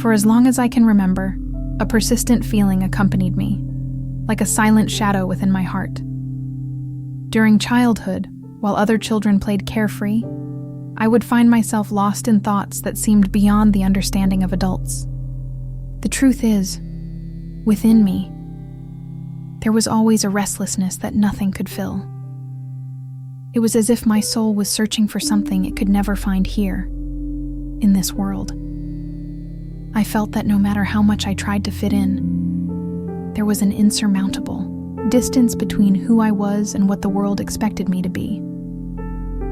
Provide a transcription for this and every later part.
For as long as I can remember, a persistent feeling accompanied me, like a silent shadow within my heart. During childhood, while other children played carefree, I would find myself lost in thoughts that seemed beyond the understanding of adults. The truth is, within me, there was always a restlessness that nothing could fill. It was as if my soul was searching for something it could never find here, in this world. I felt that no matter how much I tried to fit in, there was an insurmountable distance between who I was and what the world expected me to be.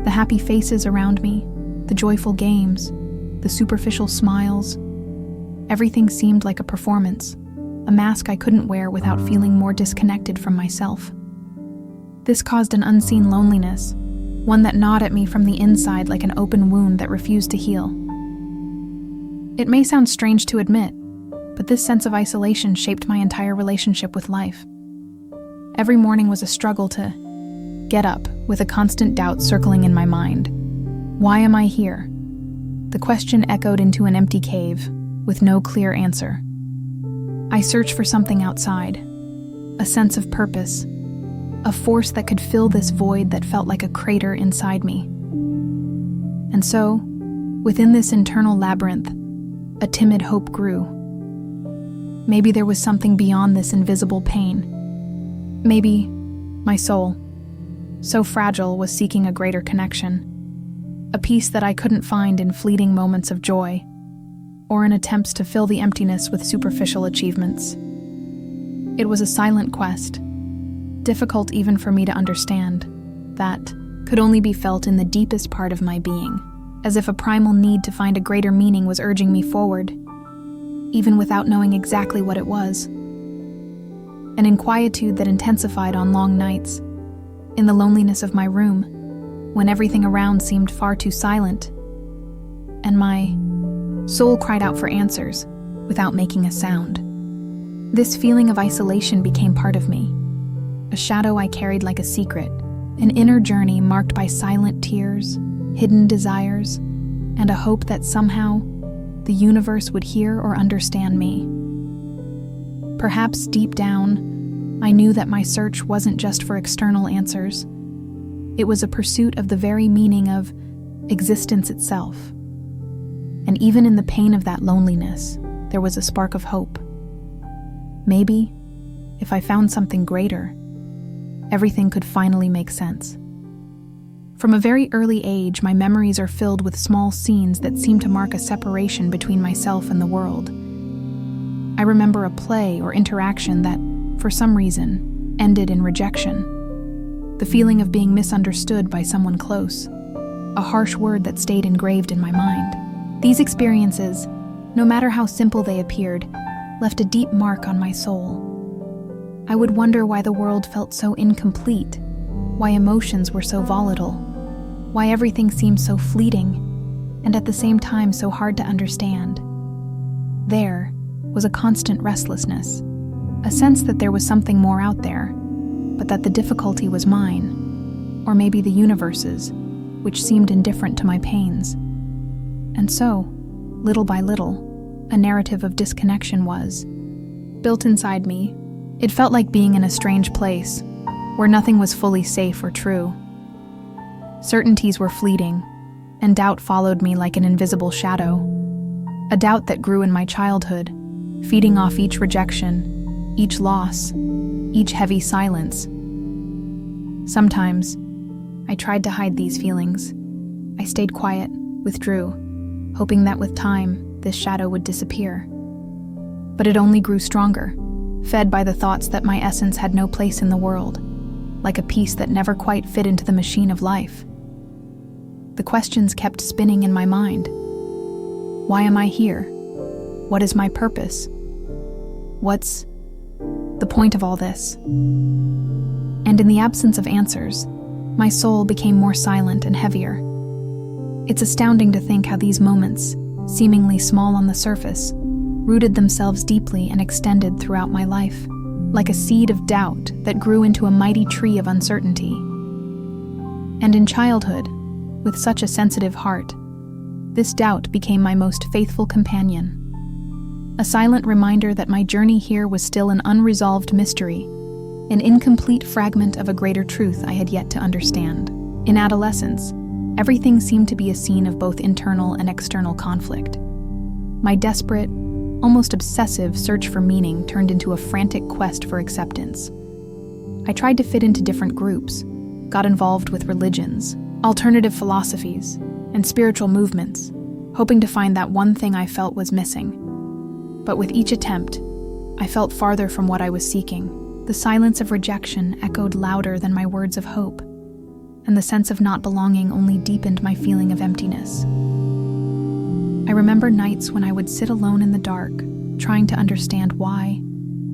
The happy faces around me, the joyful games, the superficial smiles, everything seemed like a performance, a mask I couldn't wear without feeling more disconnected from myself. This caused an unseen loneliness, one that gnawed at me from the inside like an open wound that refused to heal. It may sound strange to admit, but this sense of isolation shaped my entire relationship with life. Every morning was a struggle to get up, with a constant doubt circling in my mind. Why am I here? The question echoed into an empty cave, with no clear answer. I searched for something outside, a sense of purpose, a force that could fill this void that felt like a crater inside me. And so, within this internal labyrinth, a timid hope grew. Maybe there was something beyond this invisible pain. Maybe my soul, so fragile, was seeking a greater connection, a peace that I couldn't find in fleeting moments of joy, or in attempts to fill the emptiness with superficial achievements. It was a silent quest, difficult even for me to understand, that could only be felt in the deepest part of my being, as if a primal need to find a greater meaning was urging me forward, even without knowing exactly what it was. An inquietude that intensified on long nights, in the loneliness of my room, when everything around seemed far too silent, and my soul cried out for answers without making a sound. This feeling of isolation became part of me, a shadow I carried like a secret, an inner journey marked by silent tears, hidden desires, and a hope that somehow the universe would hear or understand me. Perhaps deep down, I knew that my search wasn't just for external answers. It was a pursuit of the very meaning of existence itself. And even in the pain of that loneliness, there was a spark of hope. Maybe, if I found something greater, everything could finally make sense. From a very early age, my memories are filled with small scenes that seem to mark a separation between myself and the world. I remember a play or interaction that, for some reason, ended in rejection. The feeling of being misunderstood by someone close, a harsh word that stayed engraved in my mind. These experiences, no matter how simple they appeared, left a deep mark on my soul. I would wonder why the world felt so incomplete, why emotions were so volatile, why everything seemed so fleeting, and at the same time so hard to understand. There was a constant restlessness, a sense that there was something more out there, but that the difficulty was mine, or maybe the universe's, which seemed indifferent to my pains. And so, little by little, a narrative of disconnection was built inside me. It felt like being in a strange place, where nothing was fully safe or true. Certainties were fleeting, and doubt followed me like an invisible shadow. A doubt that grew in my childhood, feeding off each rejection, each loss, each heavy silence. Sometimes, I tried to hide these feelings. I stayed quiet, withdrew, hoping that with time, this shadow would disappear. But it only grew stronger, fed by the thoughts that my essence had no place in the world, like a piece that never quite fit into the machine of life. The questions kept spinning in my mind. Why am I here? What is my purpose? What's the point of all this? And in the absence of answers, my soul became more silent and heavier. It's astounding to think how these moments, seemingly small on the surface, rooted themselves deeply and extended throughout my life, like a seed of doubt that grew into a mighty tree of uncertainty. And in childhood, with such a sensitive heart, this doubt became my most faithful companion. a silent reminder that my journey here was still an unresolved mystery, an incomplete fragment of a greater truth I had yet to understand. In adolescence, everything seemed to be a scene of both internal and external conflict. My desperate, almost obsessive search for meaning turned into a frantic quest for acceptance. I tried to fit into different groups, got involved with religions, alternative philosophies, and spiritual movements, hoping to find that one thing I felt was missing. But with each attempt, I felt farther from what I was seeking. The silence of rejection echoed louder than my words of hope, and the sense of not belonging only deepened my feeling of emptiness. I remember nights when I would sit alone in the dark, trying to understand why,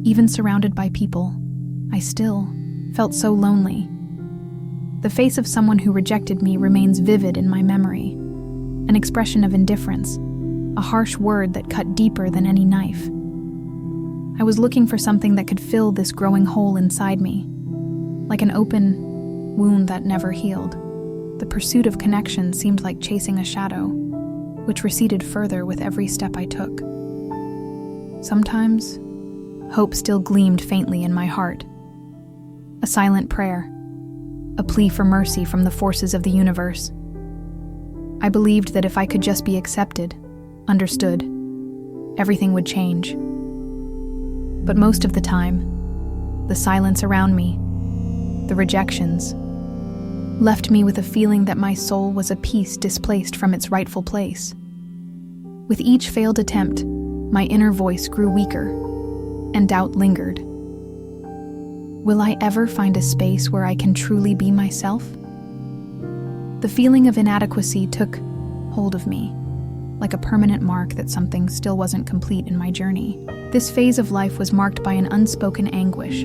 even surrounded by people, I still felt so lonely. The face of someone who rejected me remains vivid in my memory, an expression of indifference, a harsh word that cut deeper than any knife. I was looking for something that could fill this growing hole inside me, like an open wound that never healed. The pursuit of connection seemed like chasing a shadow, which receded further with every step I took. Sometimes, hope still gleamed faintly in my heart. A silent prayer, a plea for mercy from the forces of the universe. I believed that if I could just be accepted, understood, everything would change. But most of the time, the silence around me, the rejections, left me with a feeling that my soul was a piece displaced from its rightful place. With each failed attempt, my inner voice grew weaker, and doubt lingered. Will I ever find a space where I can truly be myself? The feeling of inadequacy took hold of me, like a permanent mark that something still wasn't complete in my journey. This phase of life was marked by an unspoken anguish,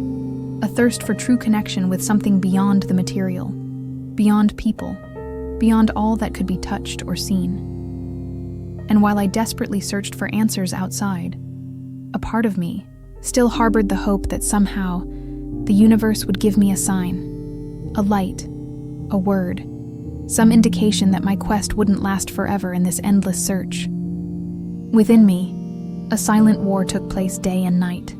a thirst for true connection with something beyond the material, beyond people, beyond all that could be touched or seen. And while I desperately searched for answers outside, a part of me still harbored the hope that somehow the universe would give me a sign, a light, a word, some indication that my quest wouldn't last forever in this endless search. Within me, a silent war took place day and night.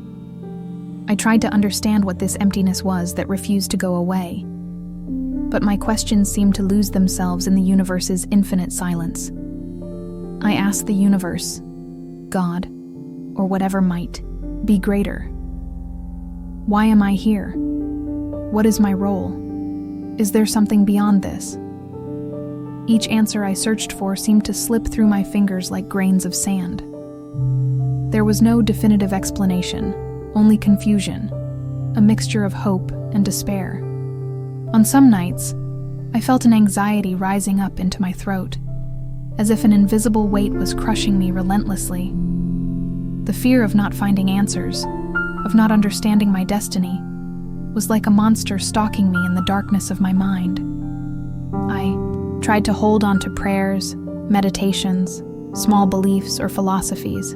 I tried to understand what this emptiness was that refused to go away, but my questions seemed to lose themselves in the universe's infinite silence. I asked the universe, God, or whatever might be greater. Why am I here? What is my role? Is there something beyond this? Each answer I searched for seemed to slip through my fingers like grains of sand. There was no definitive explanation, only confusion, a mixture of hope and despair. On some nights, I felt an anxiety rising up into my throat, as if an invisible weight was crushing me relentlessly. The fear of not finding answers, of not understanding my destiny, was like a monster stalking me in the darkness of my mind. I tried to hold on to prayers, meditations, small beliefs, or philosophies,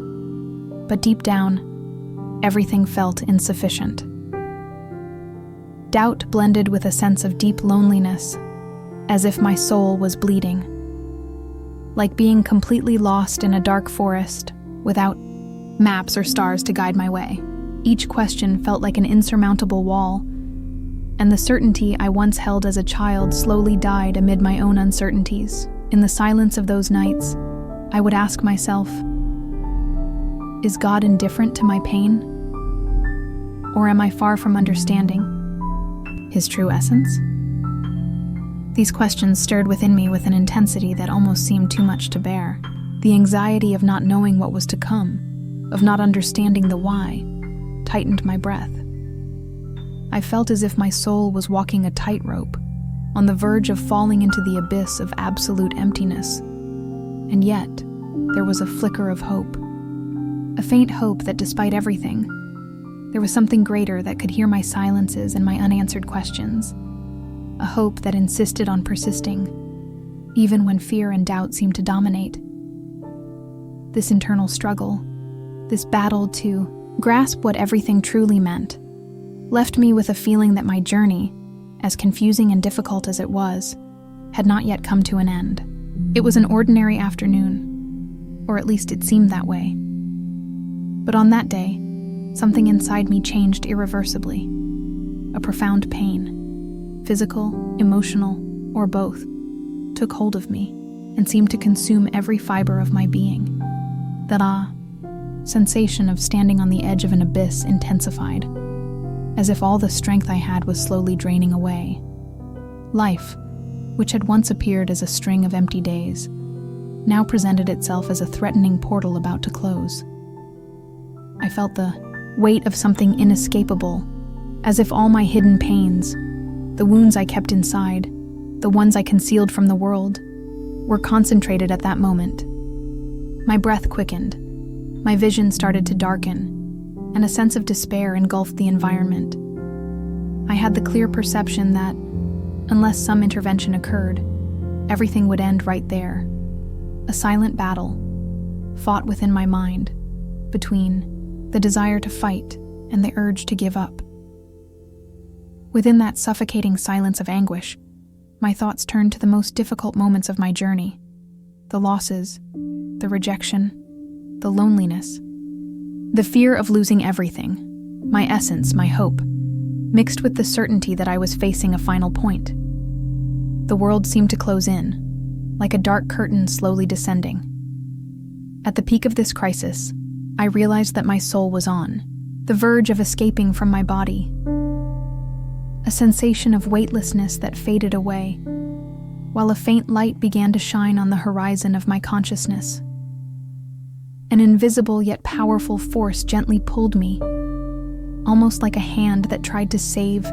but deep down, everything felt insufficient. Doubt blended with a sense of deep loneliness, as if my soul was bleeding. Like being completely lost in a dark forest without maps or stars to guide my way. Each question felt like an insurmountable wall, and the certainty I once held as a child slowly died amid my own uncertainties. In the silence of those nights, I would ask myself, is God indifferent to my pain? Or am I far from understanding His true essence? These questions stirred within me with an intensity that almost seemed too much to bear. The anxiety of not knowing what was to come, of not understanding the why, tightened my breath. I felt as if my soul was walking a tightrope, on the verge of falling into the abyss of absolute emptiness. And yet, there was a flicker of hope. A faint hope that despite everything, there was something greater that could hear my silences and my unanswered questions. A hope that insisted on persisting, even when fear and doubt seemed to dominate. This internal struggle, this battle to grasp what everything truly meant, left me with a feeling that my journey, as confusing and difficult as it was, had not yet come to an end. It was an ordinary afternoon, or at least it seemed that way. But on that day, something inside me changed irreversibly. A profound pain, physical, emotional, or both, took hold of me and seemed to consume every fiber of my being. That sensation of standing on the edge of an abyss intensified, as if all the strength I had was slowly draining away. Life, which had once appeared as a string of empty days, now presented itself as a threatening portal about to close. I felt the weight of something inescapable, as if all my hidden pains, the wounds I kept inside, the ones I concealed from the world, were concentrated at that moment. My breath quickened, my vision started to darken, and a sense of despair engulfed the environment. I had the clear perception that, unless some intervention occurred, everything would end right there. A silent battle, fought within my mind, between the desire to fight and the urge to give up. Within that suffocating silence of anguish, my thoughts turned to the most difficult moments of my journey: the losses, the rejection, the loneliness, the fear of losing everything, my essence, my hope, mixed with the certainty that I was facing a final point. The world seemed to close in, like a dark curtain slowly descending. At the peak of this crisis, I realized that my soul was on the verge of escaping from my body. A sensation of weightlessness that faded away, while a faint light began to shine on the horizon of my consciousness. An invisible yet powerful force gently pulled me, almost like a hand that tried to save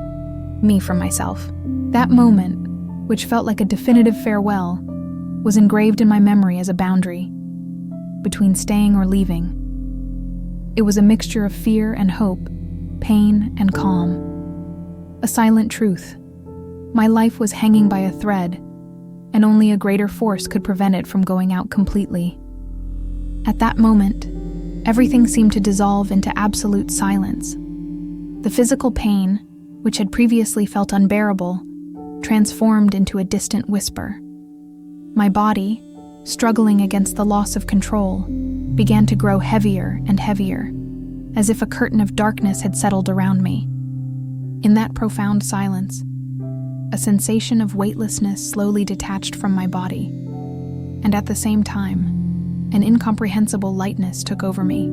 me from myself. That moment, which felt like a definitive farewell, was engraved in my memory as a boundary between staying or leaving. It was a mixture of fear and hope, pain and calm. A silent truth. My life was hanging by a thread, and only a greater force could prevent it from going out completely. At that moment, everything seemed to dissolve into absolute silence. The physical pain, which had previously felt unbearable, transformed into a distant whisper. My body, struggling against the loss of control, began to grow heavier and heavier, as if a curtain of darkness had settled around me. In that profound silence, a sensation of weightlessness slowly detached from my body, and at the same time, an incomprehensible lightness took over me.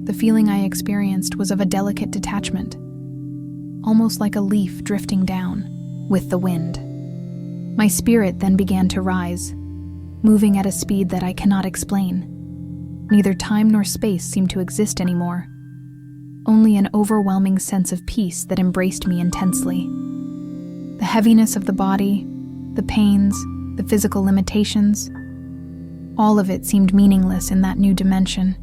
The feeling I experienced was of a delicate detachment, almost like a leaf drifting down with the wind. My spirit then began to rise, moving at a speed that I cannot explain. Neither time nor space seemed to exist anymore, only an overwhelming sense of peace that embraced me intensely. The heaviness of the body, the pains, the physical limitations, all of it seemed meaningless in that new dimension.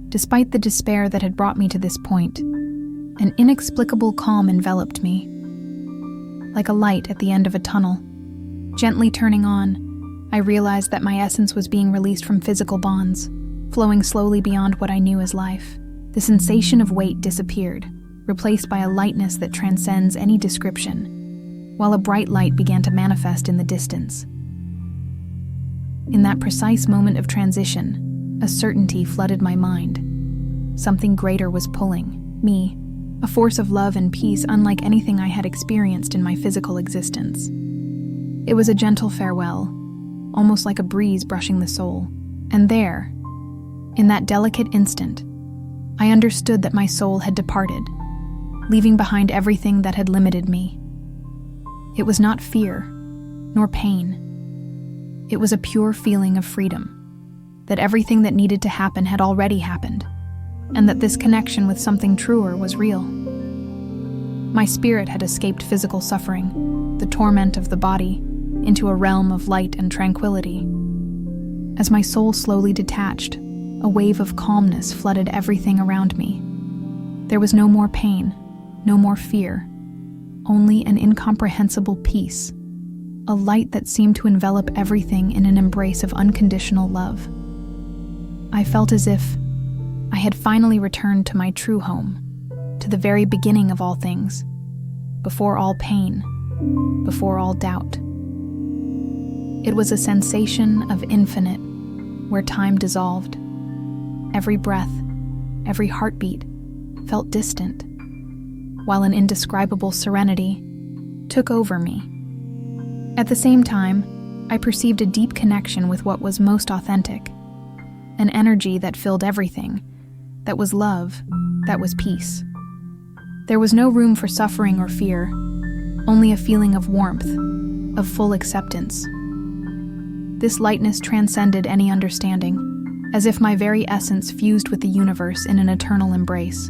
Despite the despair that had brought me to this point, an inexplicable calm enveloped me. Like a light at the end of a tunnel, gently turning on, I realized that my essence was being released from physical bonds, flowing slowly beyond what I knew as life. The sensation of weight disappeared, replaced by a lightness that transcends any description, while a bright light began to manifest in the distance. In that precise moment of transition, a certainty flooded my mind. Something greater was pulling me, a force of love and peace unlike anything I had experienced in my physical existence. It was a gentle farewell, almost like a breeze brushing the soul. And there, in that delicate instant, I understood that my soul had departed, leaving behind everything that had limited me. It was not fear, nor pain. It was a pure feeling of freedom, that everything that needed to happen had already happened, and that this connection with something truer was real. My spirit had escaped physical suffering, the torment of the body, into a realm of light and tranquility. As my soul slowly detached, a wave of calmness flooded everything around me. There was no more pain, no more fear, only an incomprehensible peace, a light that seemed to envelop everything in an embrace of unconditional love. I felt as if I had finally returned to my true home, to the very beginning of all things, before all pain, before all doubt. It was a sensation of infinite, where time dissolved, Every breath, every heartbeat felt distant, while an indescribable serenity took over me. At the same time, I perceived a deep connection with what was most authentic, an energy that filled everything, that was love, that was peace. There was no room for suffering or fear, only a feeling of warmth, of full acceptance. This lightness transcended any understanding, as if my very essence fused with the universe in an eternal embrace.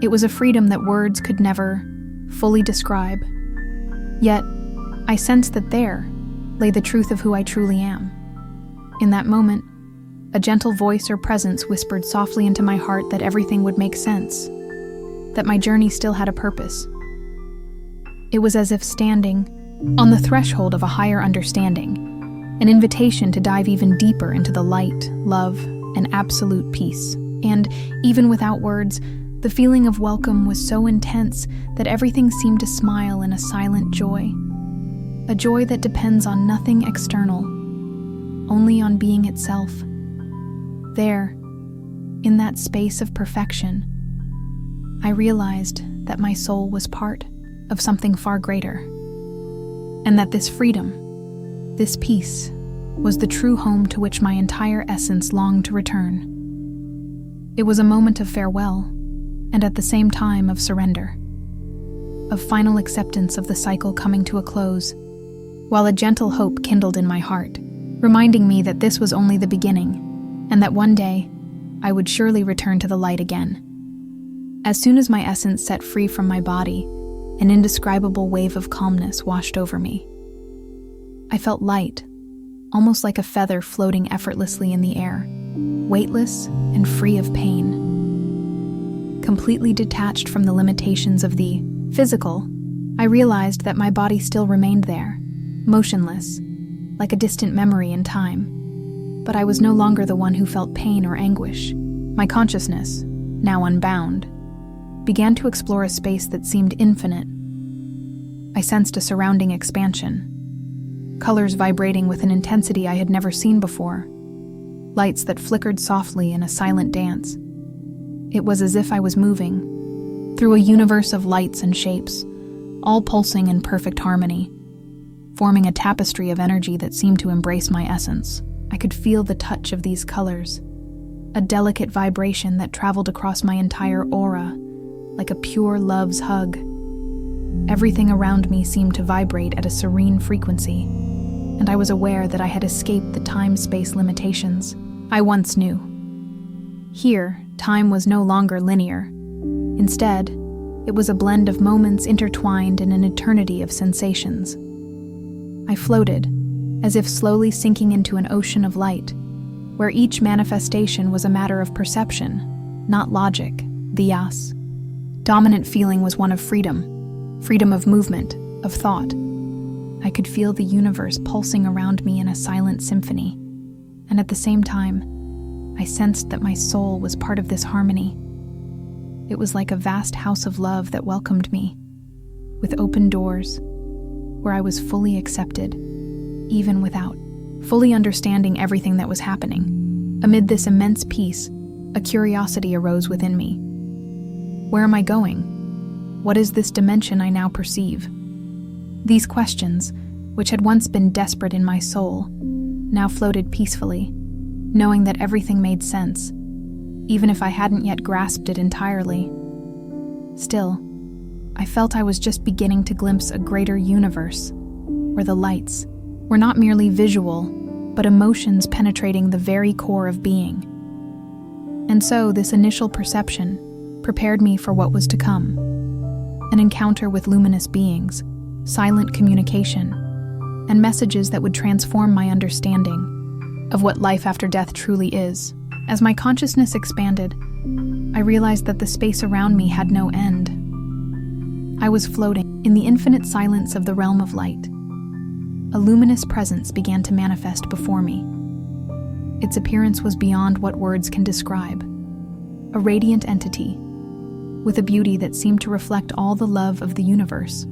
It was a freedom that words could never fully describe. Yet, I sensed that there lay the truth of who I truly am. In that moment, a gentle voice or presence whispered softly into my heart that everything would make sense, that my journey still had a purpose. It was as if standing on the threshold of a higher understanding, an invitation to dive even deeper into the light, love, and absolute peace. And even without words, the feeling of welcome was so intense that everything seemed to smile in a silent joy. A joy that depends on nothing external, only on being itself. There, in that space of perfection, I realized that my soul was part of something far greater, and that this freedom, this peace, was the true home to which my entire essence longed to return. It was a moment of farewell, and at the same time of surrender, of final acceptance of the cycle coming to a close, while a gentle hope kindled in my heart, reminding me that this was only the beginning, and that one day I would surely return to the light again. As soon as my essence set free from my body, an indescribable wave of calmness washed over me. I felt light, almost like a feather floating effortlessly in the air, weightless and free of pain. Completely detached from the limitations of the physical, I realized that my body still remained there, motionless, like a distant memory in time. But I was no longer the one who felt pain or anguish. My consciousness, now unbound, began to explore a space that seemed infinite. I sensed a surrounding expansion, colors vibrating with an intensity I had never seen before, lights that flickered softly in a silent dance. It was as if I was moving through a universe of lights and shapes, all pulsing in perfect harmony, forming a tapestry of energy that seemed to embrace my essence. I could feel the touch of these colors, a delicate vibration that traveled across my entire aura, like a pure love's hug. Everything around me seemed to vibrate at a serene frequency, and I was aware that I had escaped the time-space limitations I once knew. Here, time was no longer linear. Instead, it was a blend of moments intertwined in an eternity of sensations. I floated, as if slowly sinking into an ocean of light, where each manifestation was a matter of perception, not logic, dhyas. Dominant feeling was one of freedom, freedom of movement, of thought. I could feel the universe pulsing around me in a silent symphony, and at the same time, I sensed that my soul was part of this harmony. It was like a vast house of love that welcomed me, with open doors, where I was fully accepted, even without fully understanding everything that was happening. Amid this immense peace, a curiosity arose within me. Where am I going? What is this dimension I now perceive? These questions, which had once been desperate in my soul, now floated peacefully, knowing that everything made sense, even if I hadn't yet grasped it entirely. Still, I felt I was just beginning to glimpse a greater universe, where the lights were not merely visual, but emotions penetrating the very core of being. And so this initial perception prepared me for what was to come, an encounter with luminous beings, silent communication, and messages that would transform my understanding of what life after death truly is. As my consciousness expanded, I realized that the space around me had no end. I was floating in the infinite silence of the realm of light. A luminous presence began to manifest before me. Its appearance was beyond what words can describe. A radiant entity, with a beauty that seemed to reflect all the love of the universe.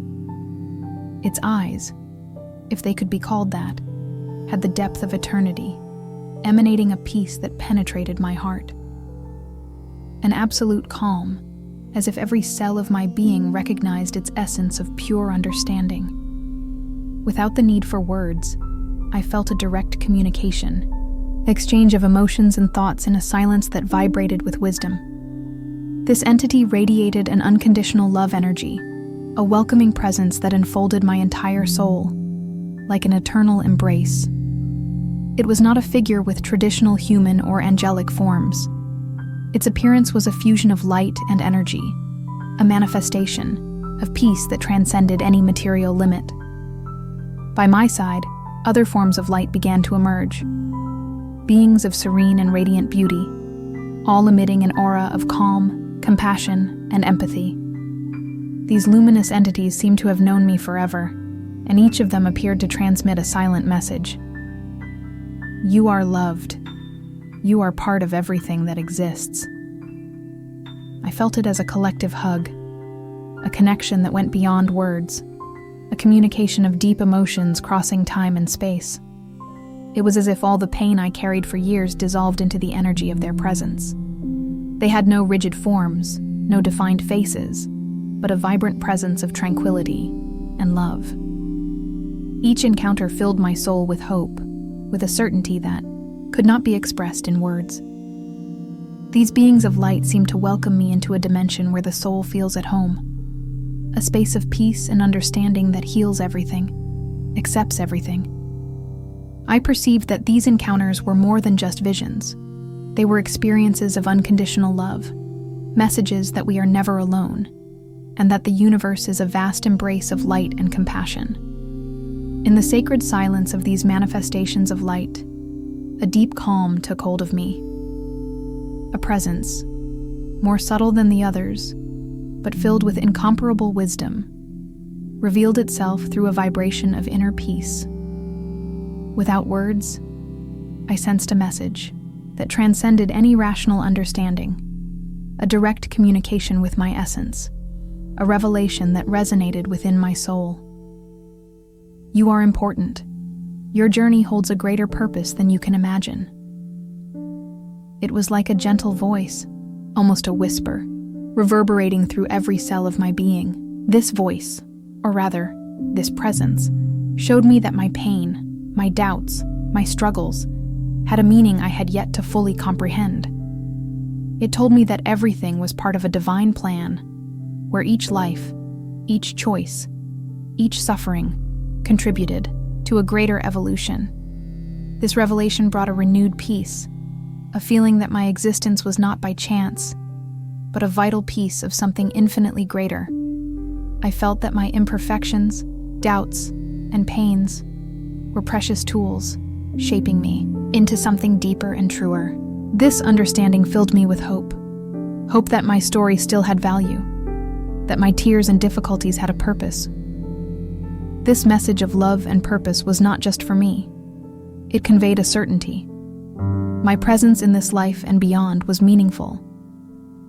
Its eyes, if they could be called that, had the depth of eternity, emanating a peace that penetrated my heart. An absolute calm, as if every cell of my being recognized its essence of pure understanding. Without the need for words, I felt a direct communication, exchange of emotions and thoughts in a silence that vibrated with wisdom. This entity radiated an unconditional love energy, a welcoming presence that enfolded my entire soul, like an eternal embrace. It was not a figure with traditional human or angelic forms. Its appearance was a fusion of light and energy, a manifestation of peace that transcended any material limit. By my side, other forms of light began to emerge, beings of serene and radiant beauty, all emitting an aura of calm, compassion, and empathy. These luminous entities seemed to have known me forever, and each of them appeared to transmit a silent message. You are loved. You are part of everything that exists. I felt it as a collective hug, a connection that went beyond words, a communication of deep emotions crossing time and space. It was as if all the pain I carried for years dissolved into the energy of their presence. They had no rigid forms, no defined faces, but a vibrant presence of tranquility and love. Each encounter filled my soul with hope, with a certainty that could not be expressed in words. These beings of light seemed to welcome me into a dimension where the soul feels at home, a space of peace and understanding that heals everything, accepts everything. I perceived that these encounters were more than just visions. They were experiences of unconditional love, messages that we are never alone, and that the universe is a vast embrace of light and compassion. In the sacred silence of these manifestations of light, a deep calm took hold of me. A presence, more subtle than the others, but filled with incomparable wisdom, revealed itself through a vibration of inner peace. Without words, I sensed a message that transcended any rational understanding, a direct communication with my essence, a revelation that resonated within my soul. You are important. Your journey holds a greater purpose than you can imagine. It was like a gentle voice, almost a whisper, reverberating through every cell of my being. This voice, or rather, this presence, showed me that my pain, my doubts, my struggles, had a meaning I had yet to fully comprehend. It told me that everything was part of a divine plan, where each life, each choice, each suffering contributed to a greater evolution. This revelation brought a renewed peace, a feeling that my existence was not by chance, but a vital piece of something infinitely greater. I felt that my imperfections, doubts, and pains were precious tools, shaping me into something deeper and truer. This understanding filled me with hope. Hope that my story still had value, that my tears and difficulties had a purpose. This message of love and purpose was not just for me. It conveyed a certainty. My presence in this life and beyond was meaningful,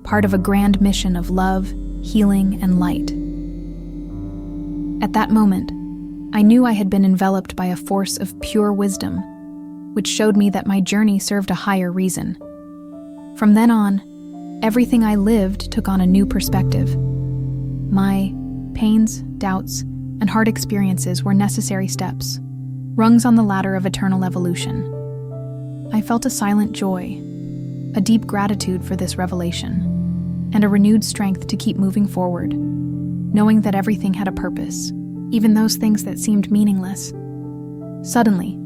part of a grand mission of love, healing, and light. At that moment, I knew I had been enveloped by a force of pure wisdom, which showed me that my journey served a higher reason. From then on, everything I lived took on a new perspective. My pains, doubts, and hard experiences were necessary steps, rungs on the ladder of eternal evolution. I felt a silent joy, a deep gratitude for this revelation, and a renewed strength to keep moving forward, knowing that everything had a purpose, even those things that seemed meaningless. Suddenly,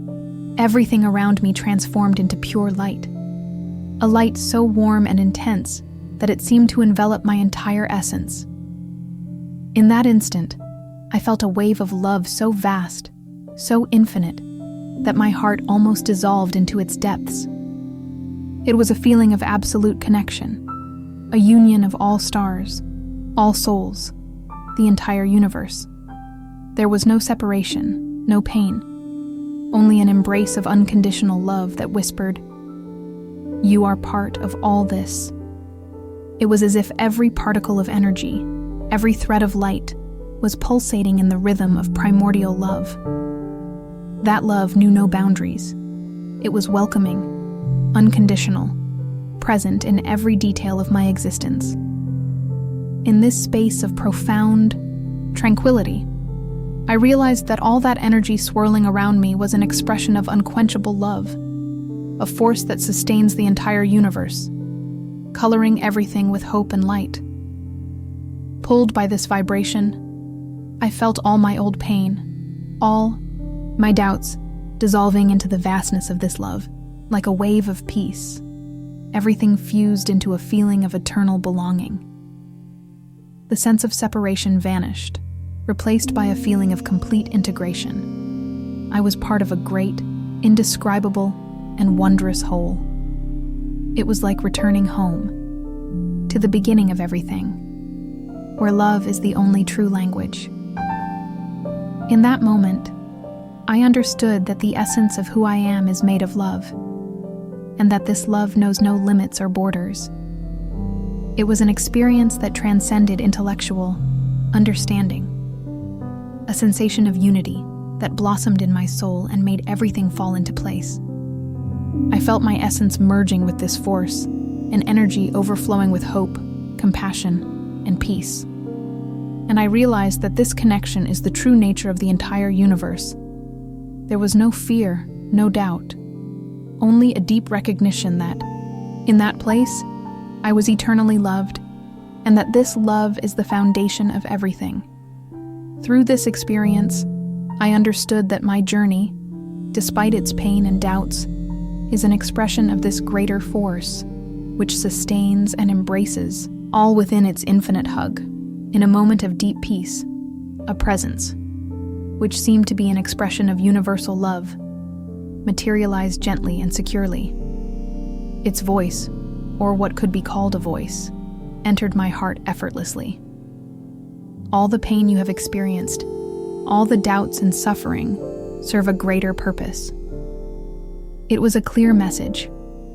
everything around me transformed into pure light, a light so warm and intense that it seemed to envelop my entire essence. In that instant, I felt a wave of love so vast, so infinite, that my heart almost dissolved into its depths. It was a feeling of absolute connection, a union of all stars, all souls, the entire universe. There was no separation, no pain, only an embrace of unconditional love that whispered, "You are part of all this." It was as if every particle of energy, every thread of light, was pulsating in the rhythm of primordial love. That love knew no boundaries. It was welcoming, unconditional, present in every detail of my existence. In this space of profound tranquility, I realized that all that energy swirling around me was an expression of unquenchable love, a force that sustains the entire universe, coloring everything with hope and light. Pulled by this vibration, I felt all my old pain, all my doubts, dissolving into the vastness of this love, like a wave of peace. Everything fused into a feeling of eternal belonging. The sense of separation vanished, replaced by a feeling of complete integration. I was part of a great, indescribable, and wondrous whole. It was like returning home, to the beginning of everything, where love is the only true language. In that moment, I understood that the essence of who I am is made of love, and that this love knows no limits or borders. It was an experience that transcended intellectual understanding, a sensation of unity that blossomed in my soul and made everything fall into place. I felt my essence merging with this force, an energy overflowing with hope, compassion, and peace. And I realized that this connection is the true nature of the entire universe. There was no fear, no doubt, only a deep recognition that, in that place, I was eternally loved, and that this love is the foundation of everything. Through this experience, I understood that my journey, despite its pain and doubts, is an expression of this greater force, which sustains and embraces all within its infinite hug, in a moment of deep peace, a presence, which seemed to be an expression of universal love, materialized gently and securely. Its voice, or what could be called a voice, entered my heart effortlessly. All the pain you have experienced, all the doubts and suffering, serve a greater purpose. It was a clear message,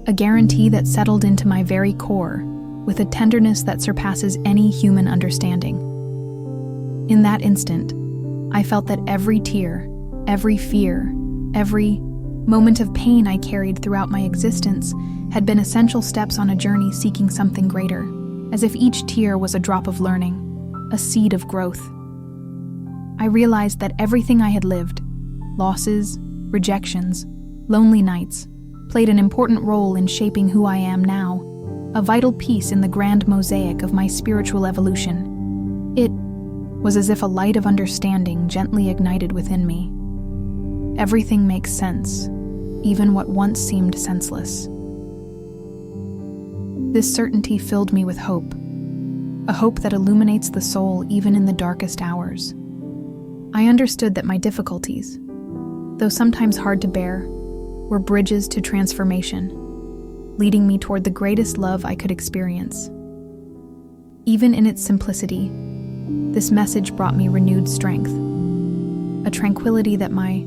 a guarantee that settled into my very core, with a tenderness that surpasses any human understanding. In that instant, I felt that every tear, every fear, every moment of pain I carried throughout my existence had been essential steps on a journey seeking something greater, as if each tear was a drop of learning, a seed of growth. I realized that everything I had lived, losses, rejections, lonely nights, played an important role in shaping who I am now, a vital piece in the grand mosaic of my spiritual evolution. It was as if a light of understanding gently ignited within me. Everything makes sense, even what once seemed senseless. This certainty filled me with hope, a hope that illuminates the soul even in the darkest hours. I understood that my difficulties, though sometimes hard to bear, were bridges to transformation, leading me toward the greatest love I could experience. Even in its simplicity, this message brought me renewed strength, a tranquility that my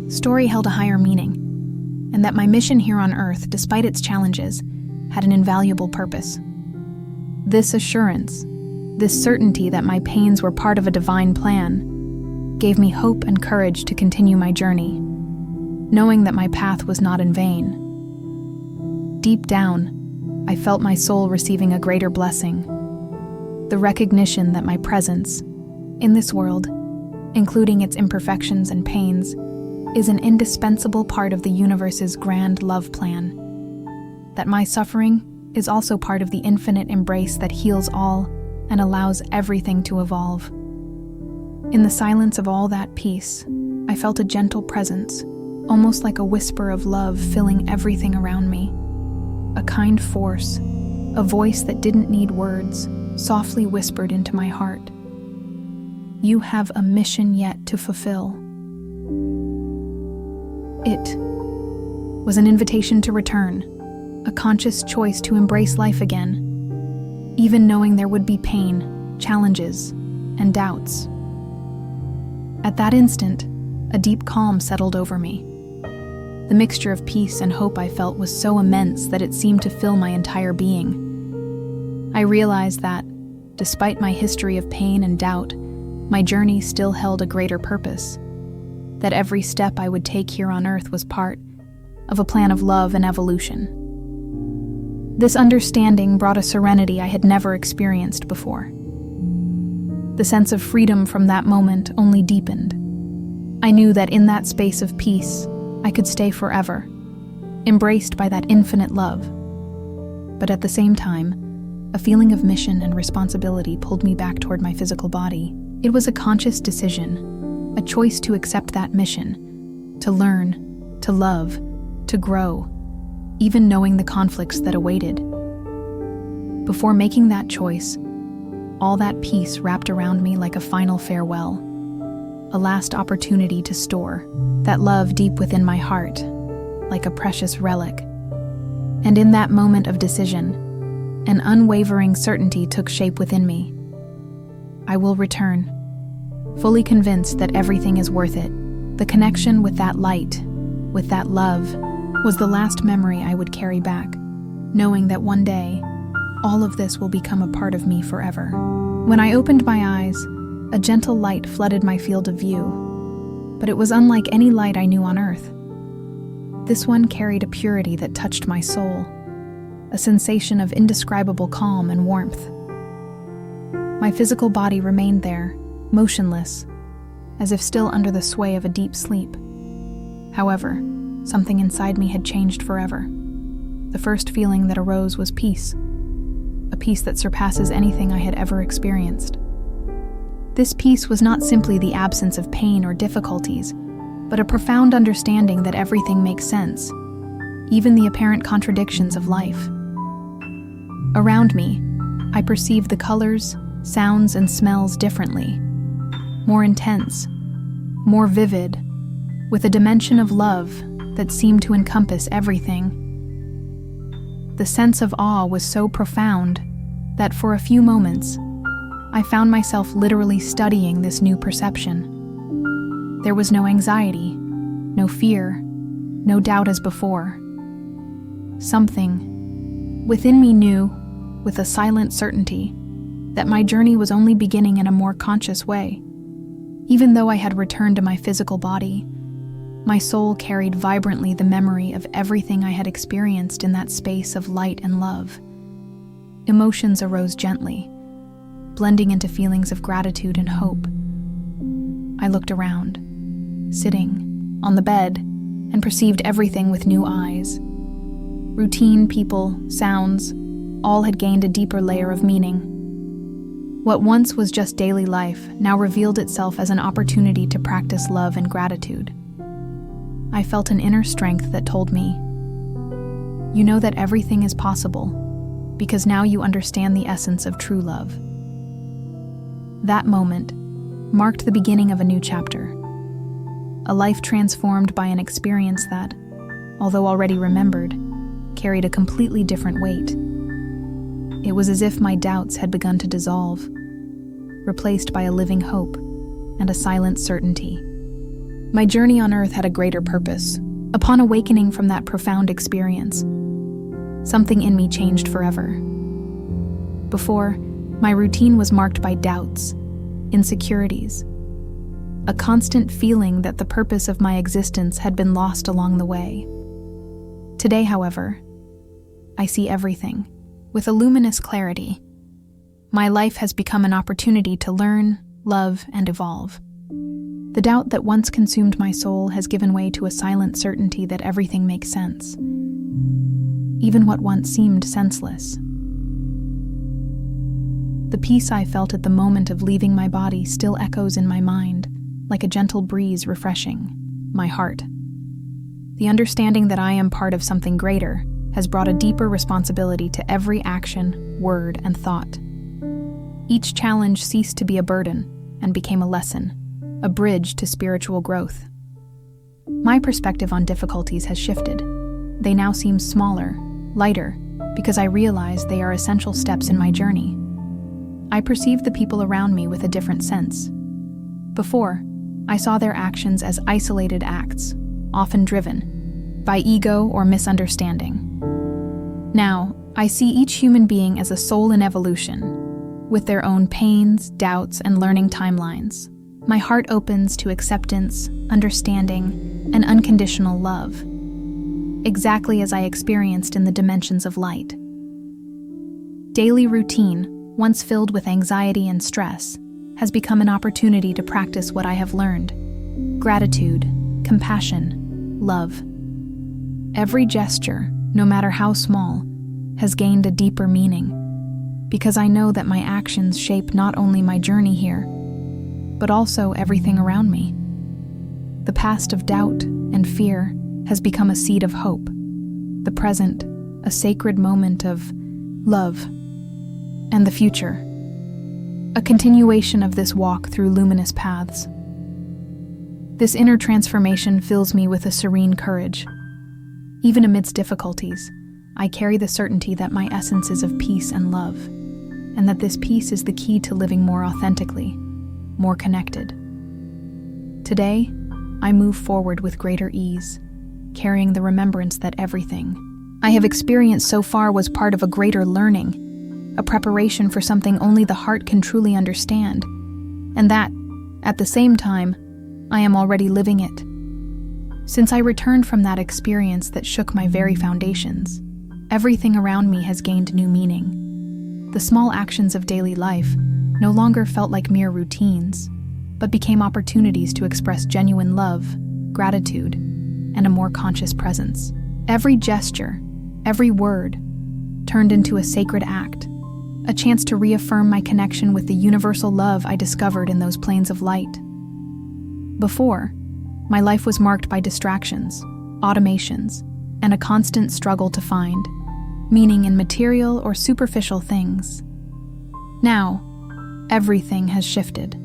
story held a higher meaning, and that my mission here on Earth, despite its challenges, had an invaluable purpose. This assurance, this certainty that my pains were part of a divine plan, gave me hope and courage to continue my journey, knowing that my path was not in vain. Deep down, I felt my soul receiving a greater blessing, the recognition that my presence, in this world, including its imperfections and pains, is an indispensable part of the universe's grand love plan, that my suffering is also part of the infinite embrace that heals all and allows everything to evolve. In the silence of all that peace, I felt a gentle presence, almost like a whisper of love filling everything around me. A kind force, a voice that didn't need words, softly whispered into my heart. You have a mission yet to fulfill. It was an invitation to return, a conscious choice to embrace life again, even knowing there would be pain, challenges, and doubts. At that instant, a deep calm settled over me. The mixture of peace and hope I felt was so immense that it seemed to fill my entire being. I realized that, despite my history of pain and doubt, my journey still held a greater purpose, that every step I would take here on Earth was part of a plan of love and evolution. This understanding brought a serenity I had never experienced before. The sense of freedom from that moment only deepened. I knew that in that space of peace, I could stay forever, embraced by that infinite love. But at the same time, a feeling of mission and responsibility pulled me back toward my physical body. It was a conscious decision, a choice to accept that mission, to learn, to love, to grow, even knowing the conflicts that awaited. Before making that choice, all that peace wrapped around me like a final farewell, a last opportunity to store that love deep within my heart, like a precious relic. And in that moment of decision, an unwavering certainty took shape within me. I will return, fully convinced that everything is worth it. The connection with that light, with that love, was the last memory I would carry back, knowing that one day, all of this will become a part of me forever. When I opened my eyes, a gentle light flooded my field of view, but it was unlike any light I knew on earth. This one carried a purity that touched my soul, a sensation of indescribable calm and warmth. My physical body remained there, motionless, as if still under the sway of a deep sleep. However, something inside me had changed forever. The first feeling that arose was peace, a peace that surpasses anything I had ever experienced. This peace was not simply the absence of pain or difficulties, but a profound understanding that everything makes sense, even the apparent contradictions of life. Around me, I perceived the colors, sounds, and smells differently, more intense, more vivid, with a dimension of love that seemed to encompass everything. The sense of awe was so profound that for a few moments, I found myself literally studying this new perception. There was no anxiety, no fear, no doubt as before. Something within me knew, with a silent certainty, that my journey was only beginning in a more conscious way. Even though I had returned to my physical body, my soul carried vibrantly the memory of everything I had experienced in that space of light and love. Emotions arose gently, blending into feelings of gratitude and hope. I looked around, sitting on the bed, and perceived everything with new eyes. Routine, people, sounds, all had gained a deeper layer of meaning. What once was just daily life now revealed itself as an opportunity to practice love and gratitude. I felt an inner strength that told me, "You know that everything is possible, because now you understand the essence of true love." That moment marked the beginning of a new chapter, a life transformed by an experience that, although already remembered, carried a completely different weight. It was as if my doubts had begun to dissolve, replaced by a living hope and a silent certainty. My journey on earth had a greater purpose. Upon awakening from that profound experience, something in me changed forever. Before, my routine was marked by doubts, insecurities, a constant feeling that the purpose of my existence had been lost along the way. Today, however, I see everything with a luminous clarity. My life has become an opportunity to learn, love, and evolve. The doubt that once consumed my soul has given way to a silent certainty that everything makes sense, even what once seemed senseless. The peace I felt at the moment of leaving my body still echoes in my mind, like a gentle breeze refreshing my heart. The understanding that I am part of something greater has brought a deeper responsibility to every action, word, and thought. Each challenge ceased to be a burden and became a lesson, a bridge to spiritual growth. My perspective on difficulties has shifted. They now seem smaller, lighter, because I realize they are essential steps in my journey. I perceive the people around me with a different sense. Before, I saw their actions as isolated acts, often driven by ego or misunderstanding. Now, I see each human being as a soul in evolution, with their own pains, doubts, and learning timelines. My heart opens to acceptance, understanding, and unconditional love, exactly as I experienced in the dimensions of light. daily routine, once filled with anxiety and stress, has become an opportunity to practice what I have learned: gratitude, compassion, love. Every gesture, no matter how small, has gained a deeper meaning, because I know that my actions shape not only my journey here, but also everything around me. The past of doubt and fear has become a seed of hope, the present a sacred moment of love, and the future a continuation of this walk through luminous paths. This inner transformation fills me with a serene courage. Even amidst difficulties, I carry the certainty that my essence is of peace and love, and that this peace is the key to living more authentically, more connected. Today, I move forward with greater ease, carrying the remembrance that everything I have experienced so far was part of a greater learning, a preparation for something only the heart can truly understand, and that, at the same time, I am already living it. Since I returned from that experience that shook my very foundations, everything around me has gained new meaning. The small actions of daily life no longer felt like mere routines, but became opportunities to express genuine love, gratitude, and a more conscious presence. Every gesture, every word, turned into a sacred act, a chance to reaffirm my connection with the universal love I discovered in those planes of light. Before, my life was marked by distractions, automations, and a constant struggle to find meaning in material or superficial things. Now, everything has shifted.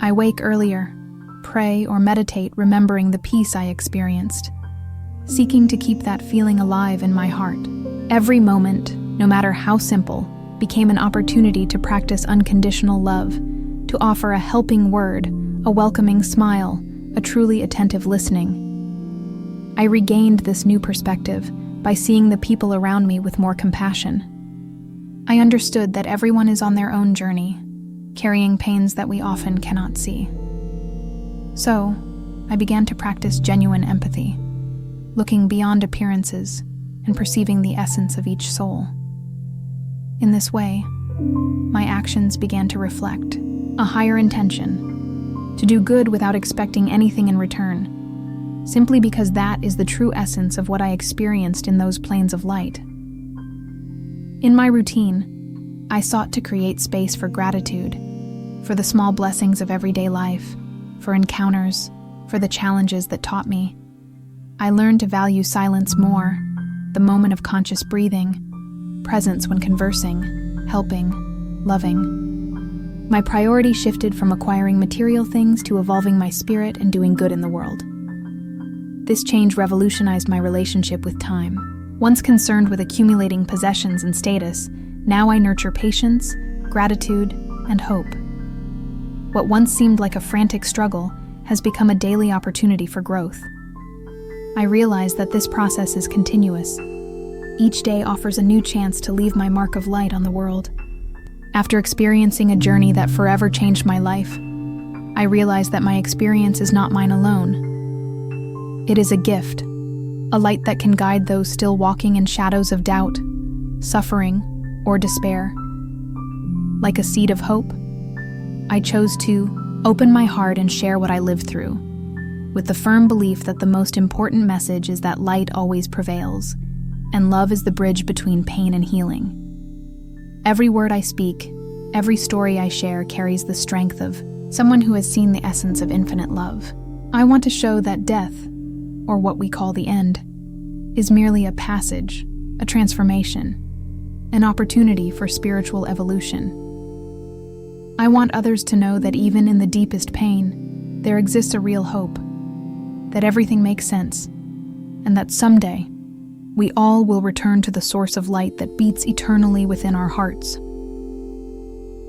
I wake earlier, pray or meditate remembering the peace I experienced, seeking to keep that feeling alive in my heart. Every moment, no matter how simple, became an opportunity to practice unconditional love, to offer a helping word, a welcoming smile, a truly attentive listening. I regained this new perspective by seeing the people around me with more compassion. I understood that everyone is on their own journey, carrying pains that we often cannot see. So, I began to practice genuine empathy, looking beyond appearances and perceiving the essence of each soul. In this way, my actions began to reflect a higher intention, to do good without expecting anything in return, simply because that is the true essence of what I experienced in those planes of light. In my routine, I sought to create space for gratitude, for the small blessings of everyday life, for encounters, for the challenges that taught me. I learned to value silence more, the moment of conscious breathing, presence when conversing, helping, loving. My priority shifted from acquiring material things to evolving my spirit and doing good in the world. This change revolutionized my relationship with time. Once concerned with accumulating possessions and status, now I nurture patience, gratitude, and hope. What once seemed like a frantic struggle has become a daily opportunity for growth. I realize that this process is continuous. Each day offers a new chance to leave my mark of light on the world. After experiencing a journey that forever changed my life, I realize that my experience is not mine alone. It is a gift, a light that can guide those still walking in shadows of doubt, suffering, or despair. Like a seed of hope, I chose to open my heart and share what I lived through, with the firm belief that the most important message is that light always prevails, and love is the bridge between pain and healing. Every word I speak, every story I share carries the strength of someone who has seen the essence of infinite love. I want to show that death, or what we call the end, is merely a passage, a transformation, an opportunity for spiritual evolution. I want others to know that even in the deepest pain, there exists a real hope, that everything makes sense, and that someday, we all will return to the source of light that beats eternally within our hearts.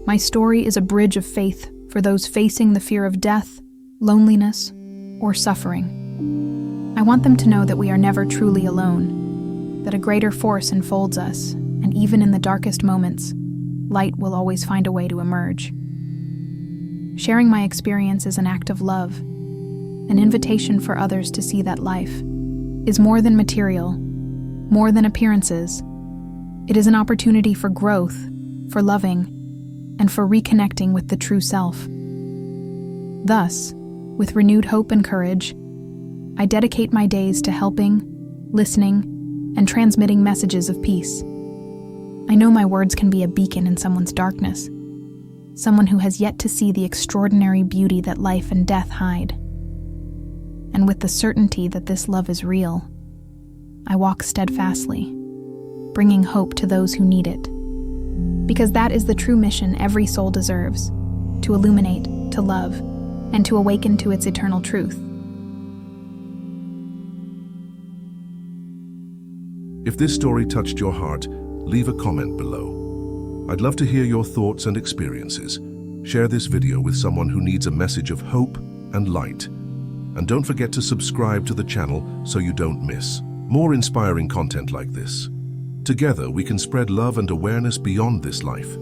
My story is a bridge of faith for those facing the fear of death, loneliness, or suffering. I want them to know that we are never truly alone, that a greater force enfolds us, and even in the darkest moments, light will always find a way to emerge. Sharing my experience is an act of love, an invitation for others to see that life is more than material, more than appearances, It is an opportunity for growth, for loving, and for reconnecting with the true self. Thus, with renewed hope and courage, I dedicate my days to helping, listening, and transmitting messages of peace. I know my words can be a beacon in someone's darkness, someone who has yet to see the extraordinary beauty that life and death hide. And with the certainty that this love is real, I walk steadfastly, bringing hope to those who need it. Because that is the true mission every soul deserves, to illuminate, to love, and to awaken to its eternal truth. If this story touched your heart, leave a comment below. I'd love to hear your thoughts and experiences. Share this video with someone who needs a message of hope and light. And don't forget to subscribe to the channel so you don't miss more inspiring content like this. Together, we can spread love and awareness beyond this life.